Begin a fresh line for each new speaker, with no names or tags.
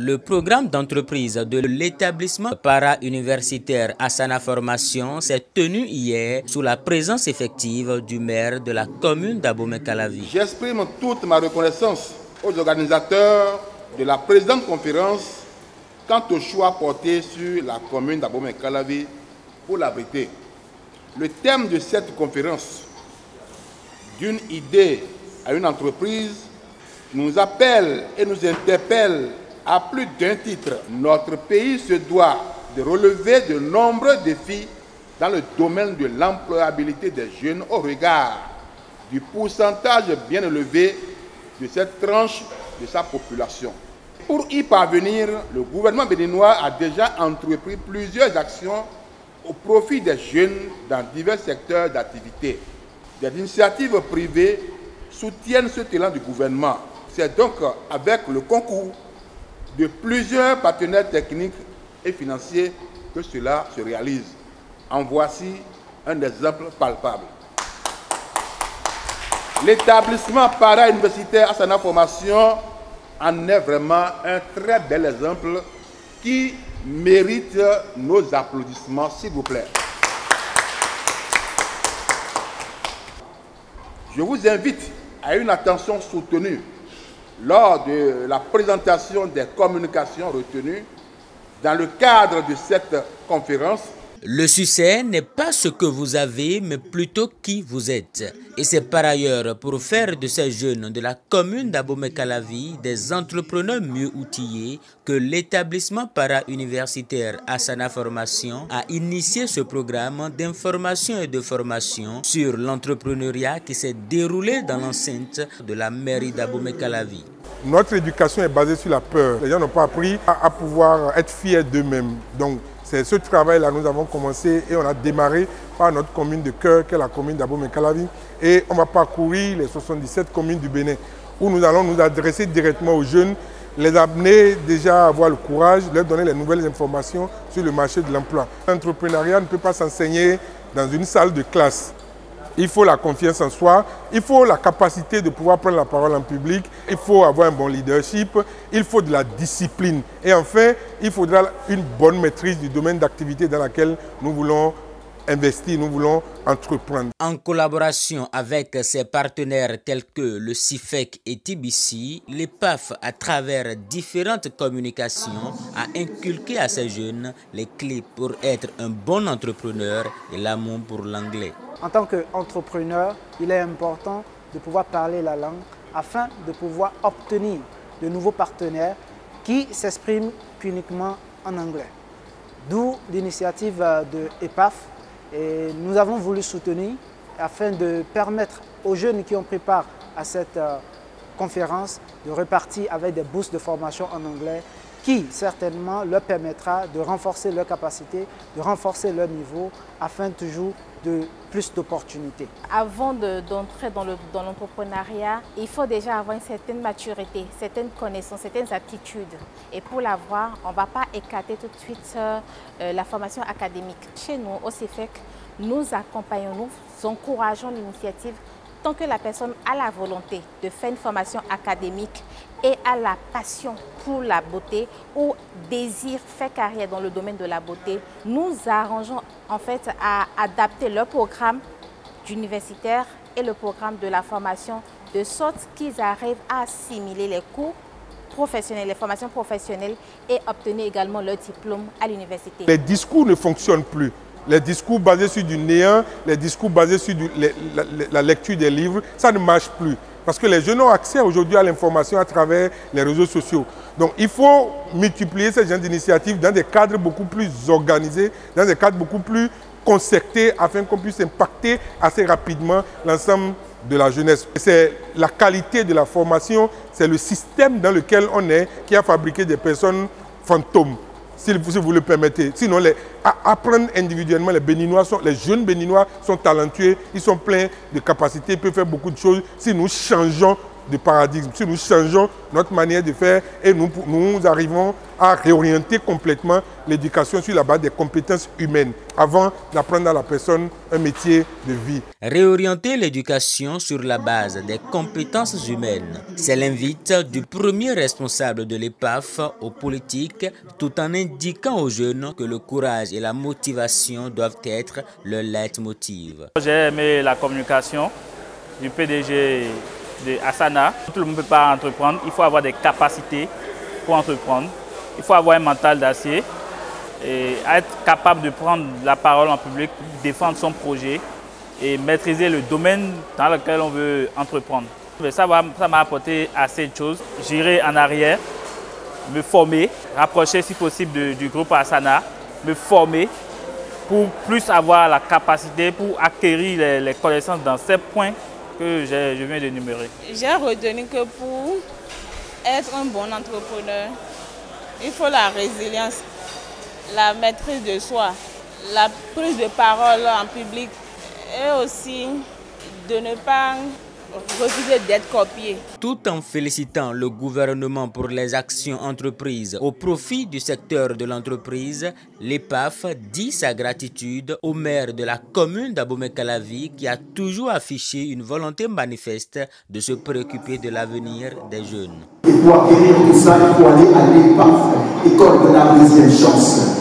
Le programme d'entreprise de l'établissement para-universitaire Asana Formation s'est tenu hier sous la présence effective du maire de la commune d'Abomey-Calavi.
J'exprime toute ma reconnaissance aux organisateurs de la présente conférence quant au choix porté sur la commune d'Abomey-Calavi pour l'abriter. Le thème de cette conférence, d'une idée à une entreprise, nous appelle et nous interpelle à plus d'un titre. Notre pays se doit de relever de nombreux défis dans le domaine de l'employabilité des jeunes au regard du pourcentage bien élevé de cette tranche de sa population. Pour y parvenir, le gouvernement béninois a déjà entrepris plusieurs actions au profit des jeunes dans divers secteurs d'activité. Des initiatives privées soutiennent ce élan du gouvernement. C'est donc avec le concours de plusieurs partenaires techniques et financiers que cela se réalise. En voici un exemple palpable. L'établissement para-universitaire Asana Formation en est vraiment un très bel exemple qui mérite nos applaudissements, s'il vous plaît. Je vous invite à une attention soutenue lors de la présentation des communications retenues dans le cadre de cette conférence.
Le succès n'est pas ce que vous avez, mais plutôt qui vous êtes. Et c'est par ailleurs pour faire de ces jeunes de la commune d'Abomey-Calavi des entrepreneurs mieux outillés que l'établissement para-universitaire Asana Formation a initié ce programme d'information et de formation sur l'entrepreneuriat qui s'est déroulé dans l'enceinte de la mairie d'Abomey-Calavi.
Notre éducation est basée sur la peur. Les gens n'ont pas appris à pouvoir être fiers d'eux-mêmes. Donc, c'est ce travail-là nous avons commencé et on a démarré par notre commune de cœur, qui est la commune d'Abomey-Calavi. Et on va parcourir les 77 communes du Bénin, où nous allons nous adresser directement aux jeunes, les amener déjà à avoir le courage, leur donner les nouvelles informations sur le marché de l'emploi. L'entrepreneuriat ne peut pas s'enseigner dans une salle de classe. Il faut la confiance en soi, il faut la capacité de pouvoir prendre la parole en public, il faut avoir un bon leadership, il faut de la discipline. Et enfin, il faudra une bonne maîtrise du domaine d'activité dans lequel nous voulons investir, nous voulons entreprendre.
En collaboration avec ses partenaires tels que le CIFEC et TBC, l'EPAF, à travers différentes communications, a inculqué à ces jeunes les clés pour être un bon entrepreneur et l'amour pour l'anglais.
En tant qu'entrepreneur, il est important de pouvoir parler la langue afin de pouvoir obtenir de nouveaux partenaires qui s'expriment uniquement en anglais. D'où l'initiative de EPAF. Et nous avons voulu soutenir afin de permettre aux jeunes qui ont pris part à cette conférence de repartir avec des bourses de formation en anglais qui certainement leur permettra de renforcer leur capacité, de renforcer leur niveau afin toujours de plus d'opportunités.
Avant d'entrer dans l'entrepreneuriat, il faut déjà avoir une certaine maturité, certaines connaissances, certaines aptitudes. Et pour l'avoir, on ne va pas écarter tout de suite la formation académique. Chez nous, au CIFEC, nous accompagnons, nous encourageons l'initiative tant que la personne a la volonté de faire une formation académique et a la passion pour la beauté ou désire faire carrière dans le domaine de la beauté, nous arrangeons en fait à adapter le programme universitaire et le programme de la formation de sorte qu'ils arrivent à assimiler les cours professionnels, les formations professionnelles et obtenir également leur diplôme à l'université.
Les discours ne fonctionnent plus. Les discours basés sur du néant, les discours basés sur la lecture des livres, ça ne marche plus. Parce que les jeunes ont accès aujourd'hui à l'information à travers les réseaux sociaux. Donc il faut multiplier ces genre d'initiatives dans des cadres beaucoup plus organisés, dans des cadres beaucoup plus concertés, afin qu'on puisse impacter assez rapidement l'ensemble de la jeunesse. C'est la qualité de la formation, c'est le système dans lequel on est qui a fabriqué des personnes fantômes. Si vous le permettez. Sinon, apprendre individuellement, les jeunes Béninois sont talentueux, ils sont pleins de capacités, ils peuvent faire beaucoup de choses si nous changeons de paradigme, si nous changeons notre manière de faire et nous arrivons à réorienter complètement l'éducation sur la base des compétences humaines avant d'apprendre à la personne un métier de vie.
Réorienter l'éducation sur la base des compétences humaines, c'est l'invite du premier responsable de l'EPAF aux politiques, tout en indiquant aux jeunes que le courage et la motivation doivent être le leitmotiv.
J'ai aimé la communication du PDG de Asana. Tout le monde ne peut pas entreprendre, il faut avoir des capacités pour entreprendre. Il faut avoir un mental d'acier et être capable de prendre la parole en public, défendre son projet et maîtriser le domaine dans lequel on veut entreprendre. Mais ça m'a apporté assez de choses. J'irai en arrière, me former, rapprocher si possible du groupe Asana, me former pour plus avoir la capacité pour acquérir les connaissances dans ces points que je viens d'énumérer.
J'ai retenu que pour être un bon entrepreneur, il faut la résilience, la maîtrise de soi, la prise de parole en public et aussi de ne pas refuser d'être copié.
Tout en félicitant le gouvernement pour les actions entreprises au profit du secteur de l'entreprise, l'EPAF dit sa gratitude au maire de la commune d'Abomey-Calavi qui a toujours affiché une volonté manifeste de se préoccuper de l'avenir des jeunes.
Et pour acquérir tout ça, il faut aller à l'EPAF, École de la deuxième chance.